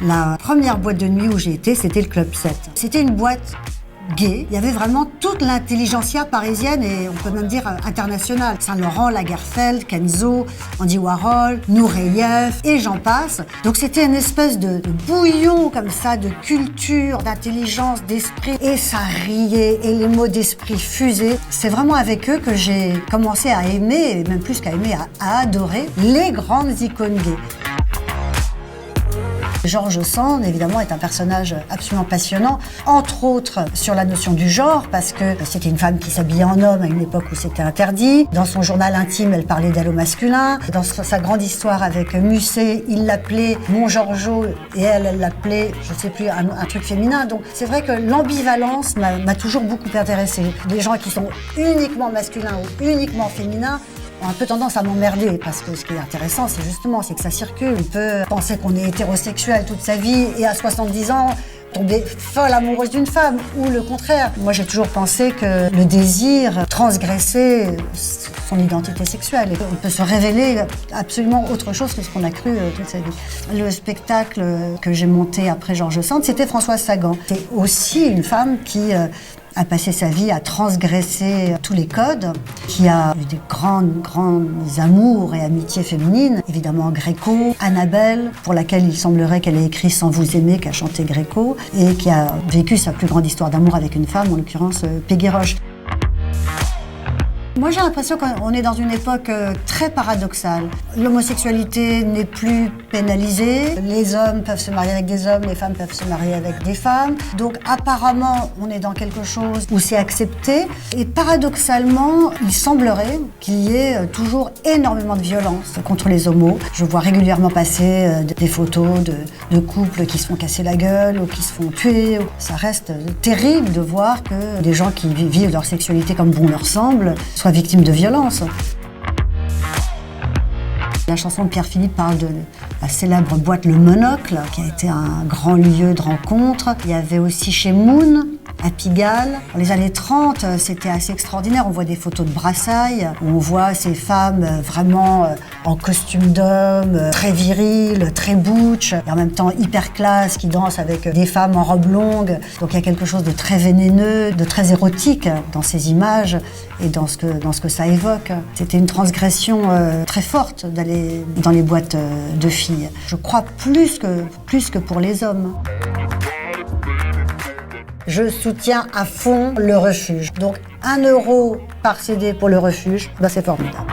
La première boîte de nuit où j'ai été, c'était le Club 7. C'était une boîte gay. Il y avait vraiment toute l'intelligentsia parisienne et on peut même dire internationale. Saint-Laurent, Lagerfeld, Kenzo, Andy Warhol, Nureyev et j'en passe. Donc c'était une espèce de bouillon comme ça, de culture, d'intelligence, d'esprit. Et ça riait et les mots d'esprit fusaient. C'est vraiment avec eux que j'ai commencé à aimer, et même plus qu'à aimer, à adorer les grandes icônes gays. George Sand, évidemment, est un personnage absolument passionnant, entre autres sur la notion du genre, parce que c'était une femme qui s'habillait en homme à une époque où c'était interdit. Dans son journal intime, elle parlait d'elle au masculin. Dans sa grande histoire avec Musset, il l'appelait Mon Giorgio et elle l'appelait, je ne sais plus, un truc féminin. Donc c'est vrai que l'ambivalence m'a toujours beaucoup intéressée. Des gens qui sont uniquement masculins ou uniquement féminins ont un peu tendance à m'emmerder parce que ce qui est intéressant, c'est justement que ça circule. On peut penser qu'on est hétérosexuel toute sa vie et à 70 ans, tomber folle amoureuse d'une femme ou le contraire. Moi, j'ai toujours pensé que le désir transgressait son identité sexuelle et qu'on peut se révéler absolument autre chose que ce qu'on a cru toute sa vie. Le spectacle que j'ai monté après George Sand, c'était Françoise Sagan. C'est aussi une femme qui a passé sa vie à transgresser tous les codes, qui a eu des grands amours et amitiés féminines, évidemment Gréco, Annabelle, pour laquelle il semblerait qu'elle ait écrit Sans vous aimer, qu'a chanté Gréco, et qui a vécu sa plus grande histoire d'amour avec une femme, en l'occurrence Peggy Roche. Moi, j'ai l'impression qu'on est dans une époque très paradoxale. L'homosexualité n'est plus pénalisée. Les hommes peuvent se marier avec des hommes, les femmes peuvent se marier avec des femmes. Donc, apparemment, on est dans quelque chose où c'est accepté. Et paradoxalement, il semblerait qu'il y ait toujours énormément de violence contre les homos. Je vois régulièrement passer des photos de couples qui se font casser la gueule ou qui se font tuer. Ça reste terrible de voir que des gens qui vivent leur sexualité comme bon leur semble soient victimes de violences. La chanson de Pierre Philippe parle de la célèbre boîte Le Monocle, qui a été un grand lieu de rencontre. Il y avait aussi chez Moon, à Pigalle. Dans les années 30, c'était assez extraordinaire. On voit des photos de brassailles, où on voit ces femmes vraiment en costume d'homme, très viriles, très butch, et en même temps hyper classe, qui dansent avec des femmes en robe longue. Donc il y a quelque chose de très vénéneux, de très érotique dans ces images et dans ce que ça évoque. C'était une transgression très forte d'aller dans les boîtes de filles. Je crois plus que pour les hommes. Je soutiens à fond le refuge. Donc 1 € par CD pour le refuge, c'est formidable.